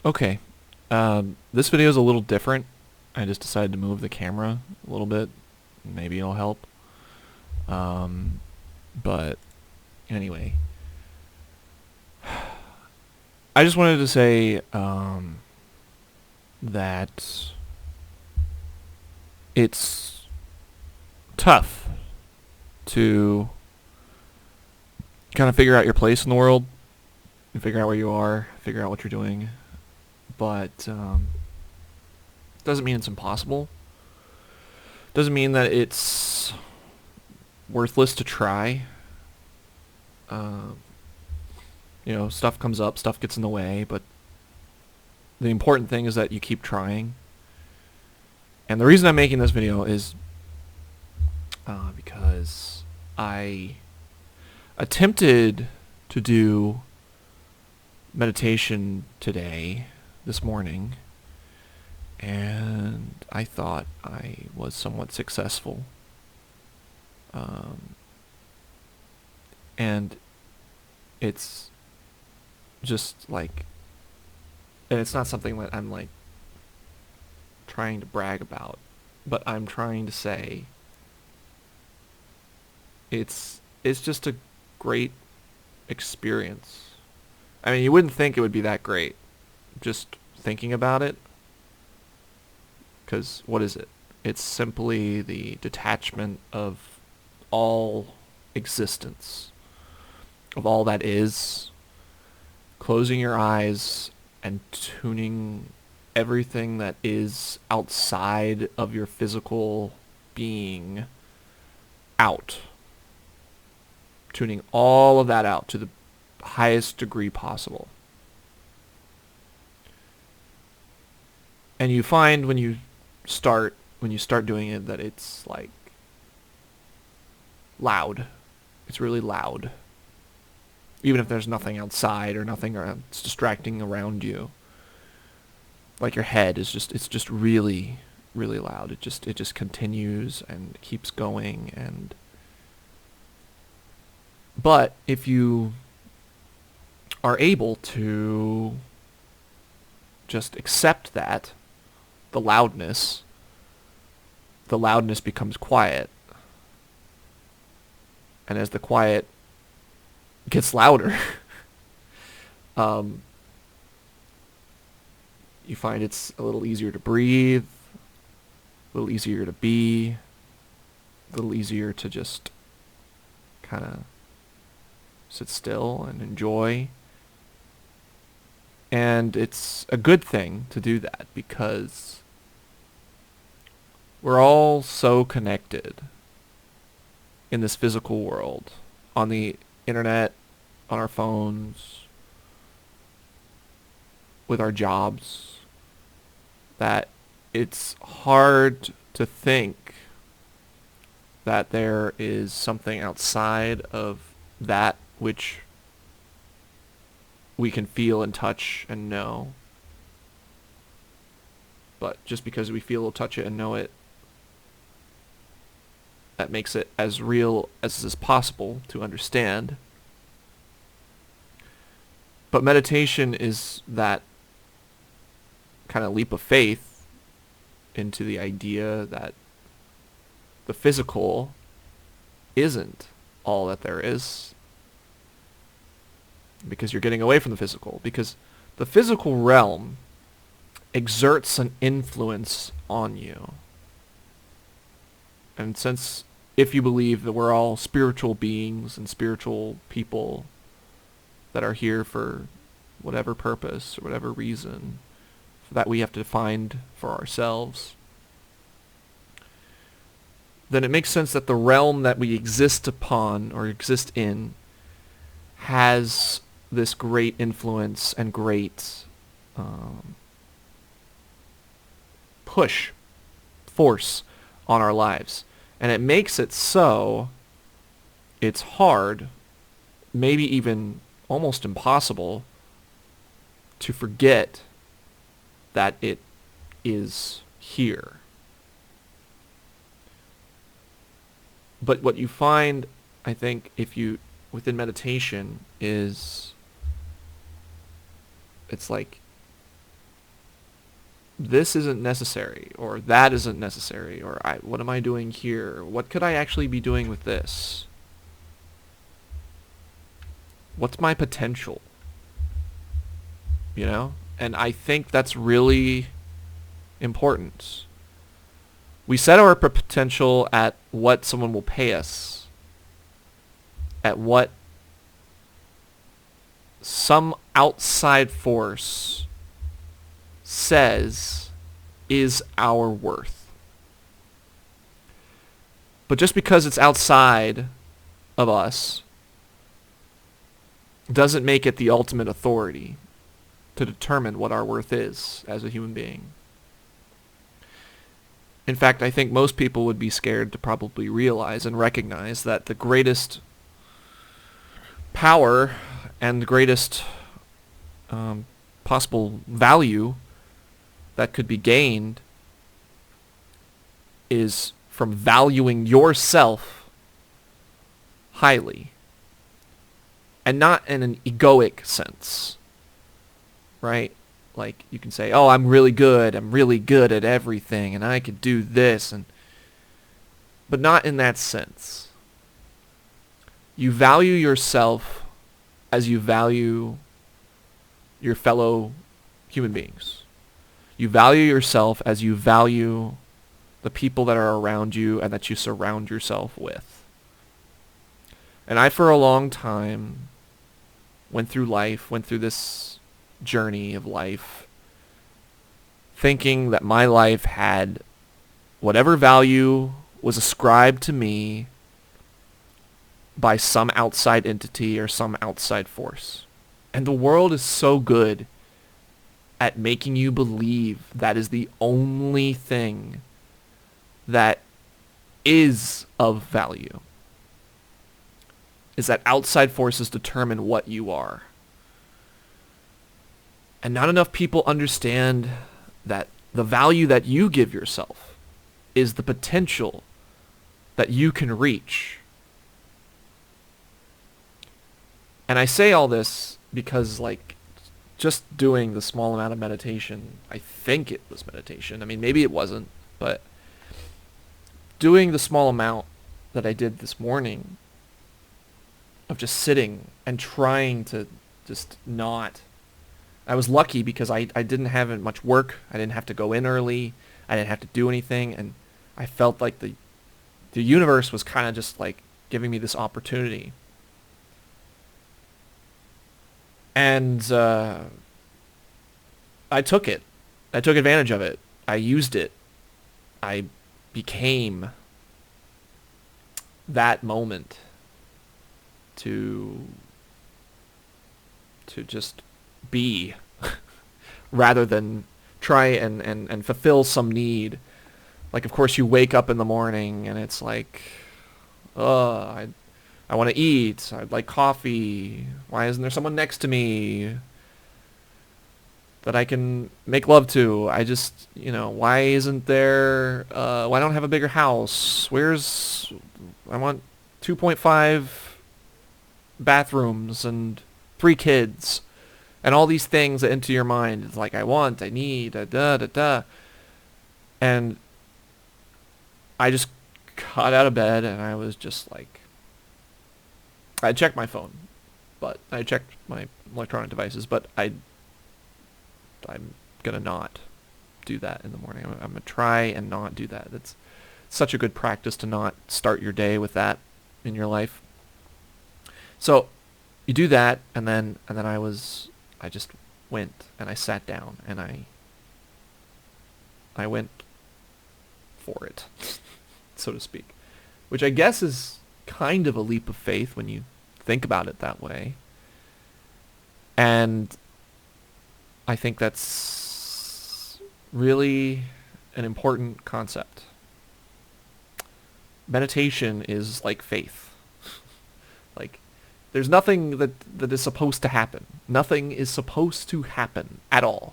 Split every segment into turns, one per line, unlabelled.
Okay. This video is a little different. I just decided to move the camera a little bit. Maybe it'll help. But anyway, I just wanted to say that it's tough to kind of figure out your place in the world and figure out where you are, figure out what you're doing. But doesn't mean it's impossible. Doesn't mean that it's worthless to try. Um, stuff comes up, stuff gets in the way, but the important thing is that you keep trying. And the reason I'm making this video is because I attempted to do meditation today, this morning, and I thought I was somewhat successful. And it's just like, and it's not something that I'm like trying to brag about, but I'm trying to say it's just a great experience. I mean, you wouldn't think it would be that great just thinking about it, because what is it? It's simply the detachment of all existence, of all that is, closing your eyes and tuning everything that is outside of your physical being out. Tuning all of that out to the highest degree possible. And you find when you start doing it that it's like loud. It's really loud. Even if there's nothing outside or nothing it's distracting around you. Like your head is it's just really, really loud. It just continues and keeps going. But if you are able to just accept that, the loudness becomes quiet. And as the quiet gets louder, you find it's a little easier to breathe, a little easier to be, a little easier to just kind of sit still and enjoy. And it's a good thing to do that because we're all so connected in this physical world, on the internet, on our phones, with our jobs, that it's hard to think that there is something outside of that which we can feel and touch and know. But just because we feel, touch it, and know it, that makes it as real as is possible to understand. But meditation is that kind of leap of faith into the idea that the physical isn't all that there is, because you're getting away from the physical, because the physical realm exerts an influence on you. And since, if you believe that we're all spiritual beings and spiritual people that are here for whatever purpose or whatever reason that we have to find for ourselves, then it makes sense that the realm that we exist upon or exist in has this great influence and great force on our lives. And it makes it so it's hard, maybe even almost impossible, to forget that it is here. But what you find, I think, within meditation, is it's like this isn't necessary, or that isn't necessary, or what am I doing here? What could I actually be doing with this? What's my potential? You know? And I think that's really important. We set our potential at what someone will pay us, at what some outside force says is our worth. But just because it's outside of us doesn't make it the ultimate authority to determine what our worth is as a human being. In fact, I think most people would be scared to probably realize and recognize that the greatest power and the greatest possible value that could be gained is from valuing yourself highly. And not in an egoic sense, right? Like, you can say, oh, I'm really good at everything, and I could do this, but not in that sense. You value yourself as you value your fellow human beings. You value yourself as you value the people that are around you and that you surround yourself with. And I, for a long time, went through this journey of life, thinking that my life had whatever value was ascribed to me by some outside entity or some outside force. And the world is so good at making you believe that is the only thing that is of value, is that outside forces determine what you are. And not enough people understand that the value that you give yourself is the potential that you can reach. And I say all this because, like, just doing the small amount of meditation, I think it was meditation. I mean, maybe it wasn't, but doing the small amount that I did this morning of just sitting and trying to just not... I was lucky because I didn't have much work. I didn't have to go in early. I didn't have to do anything. And I felt like the universe was kind of just like giving me this opportunity. And I took it. I took advantage of it. I used it. I became that moment to just be rather than try and fulfill some need. Like, of course, you wake up in the morning and it's like, I want to eat. I'd like coffee. Why isn't there someone next to me that I can make love to? I just, why isn't there, why don't I have a bigger house? I want 2.5 bathrooms and 3 kids. And all these things that enter your mind. It's like, I want, I need, da-da-da-da. And I just got out of bed and I was just like... I checked my phone. But I checked my electronic devices. But I'm going to not do that in the morning. I'm going to try and not do that. It's such a good practice to not start your day with that in your life. So you do that, and then I just went and I sat down and I went for it, so to speak, which I guess is kind of a leap of faith when you think about it that way. And I think that's really an important concept. Meditation is like faith. Like, there's nothing that is supposed to happen. Nothing is supposed to happen at all.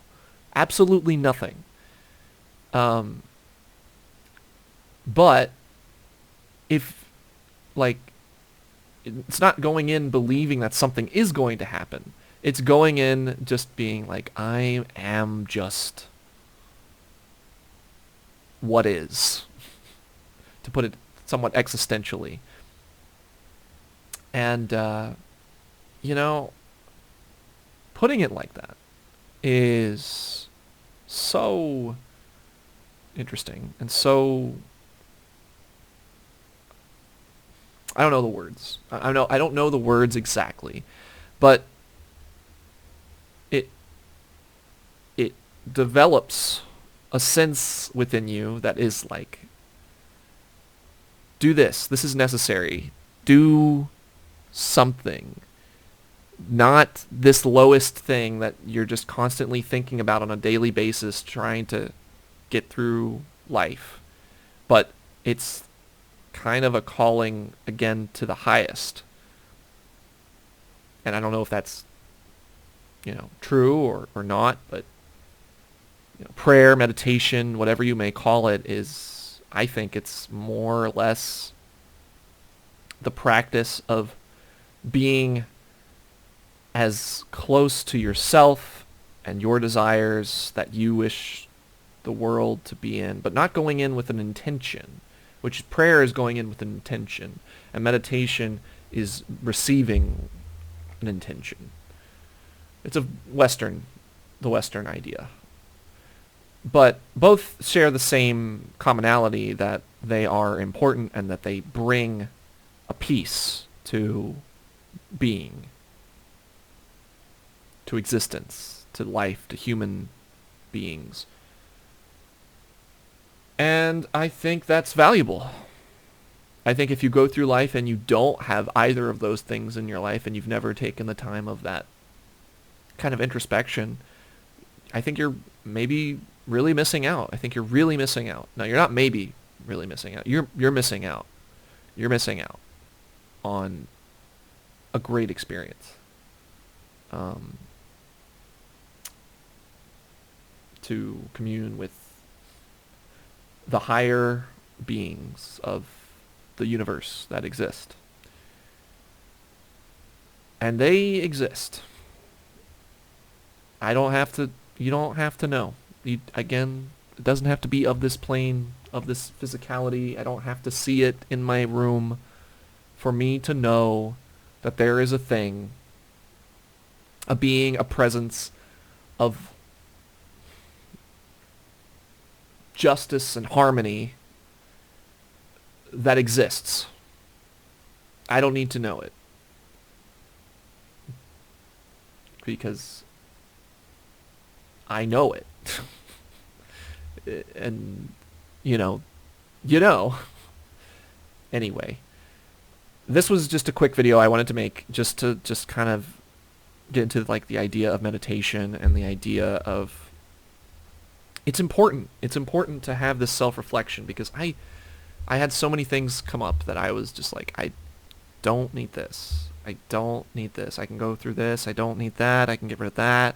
Absolutely nothing. But if, like, it's not going in believing that something is going to happen. It's going in just being like, I am just what is, to put it somewhat existentially. And, you know, putting it like that is so interesting and so, I don't know the words. I don't know the words exactly, but it it develops a sense within you that is like, do this. This is necessary. Do something. Not this lowest thing that you're just constantly thinking about on a daily basis trying to get through life. But it's kind of a calling again to the highest. And I don't know if that's, true or not, but prayer, meditation, whatever you may call it, is, I think it's more or less the practice of being as close to yourself and your desires that you wish the world to be in, but not going in with an intention, which prayer is going in with an intention, and meditation is receiving an intention. It's the Western idea. But both share the same commonality, that they are important and that they bring a peace to being, to existence, to life, to human beings. And I think that's valuable. I think if you go through life and you don't have either of those things in your life, and you've never taken the time of that kind of introspection, I think you're maybe really missing out. I think you're really missing out. No, you're not maybe really missing out. You're missing out. You're missing out on a great experience. To commune with the higher beings of the universe that exist. And they exist. You don't have to know. Again, it doesn't have to be of this plane, of this physicality. I don't have to see it in my room for me to know that there is a thing, a being, a presence of justice and harmony that exists. I don't need to know it, because I know it. And anyway, this was just a quick video I wanted to make just to kind of get into like the idea of meditation and the idea of it's important to have this self-reflection, because I had so many things come up that I was just like, I don't need this. I can go through this. I don't need that. I can get rid of that.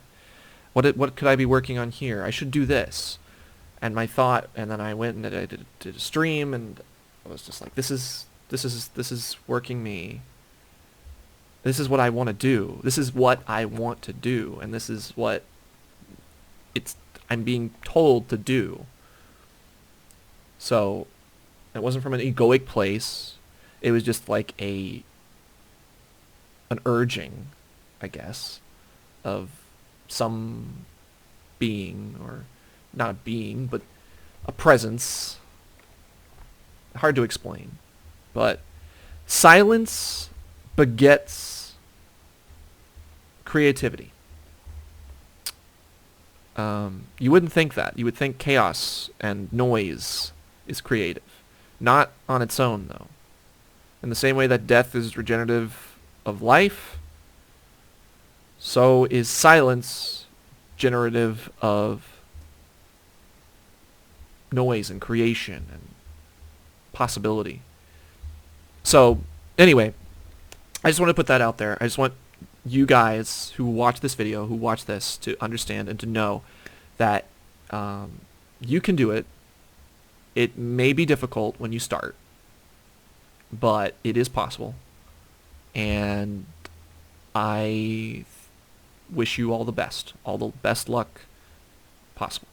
What could I be working on here? I should do this. And my thought, and then I went and I did a stream, and I was just like, this is working me. This is what I want to do. This is what I want to do, and this is what I'm being told to do. So it wasn't from an egoic place. It was just like an urging, I guess, of some being, or not a being, but a presence. Hard to explain. But silence begets creativity. You wouldn't think that. You would think chaos and noise is creative. Not on its own, though. In the same way that death is regenerative of life, so is silence generative of noise and creation and possibility. So, anyway, I just want to put that out there. I just want you guys who watch this video, who watch this, to understand and to know that you can do it. It may be difficult when you start, but it is possible. And I wish you all the best luck possible.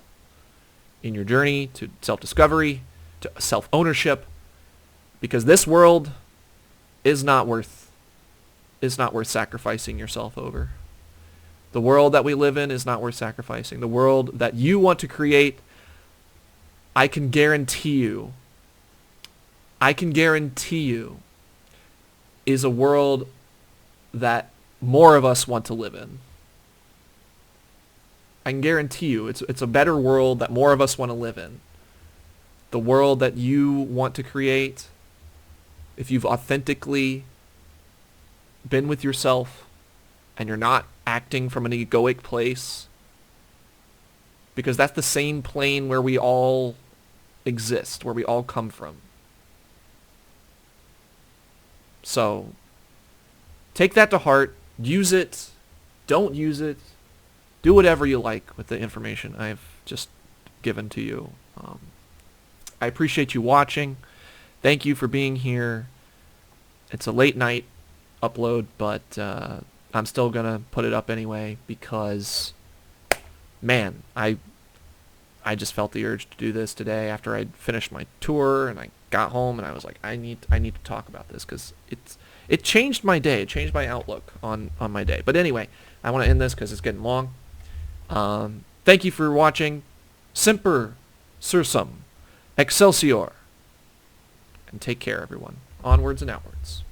in your journey to self-discovery, to self-ownership, because this world is not worth sacrificing yourself over. The world that we live in is not worth sacrificing. The world that you want to create, I can guarantee you, is a world that more of us want to live in. I can guarantee you it's a better world that more of us want to live in. The world that you want to create, if you've authentically been with yourself and you're not acting from an egoic place, because that's the same plane where we all exist, where we all come from. So take that to heart. Use it. Don't use it. Do whatever you like with the information I've just given to you. I appreciate you watching. Thank you for being here. It's a late night upload, but I'm still going to put it up anyway because, man, I just felt the urge to do this today after I'd finished my tour and I got home and I was like, I need to talk about this because it changed my day. It changed my outlook on my day. But anyway, I want to end this because it's getting long. Thank you for watching. Semper, Sursum, Excelsior. And take care, everyone. Onwards and outwards.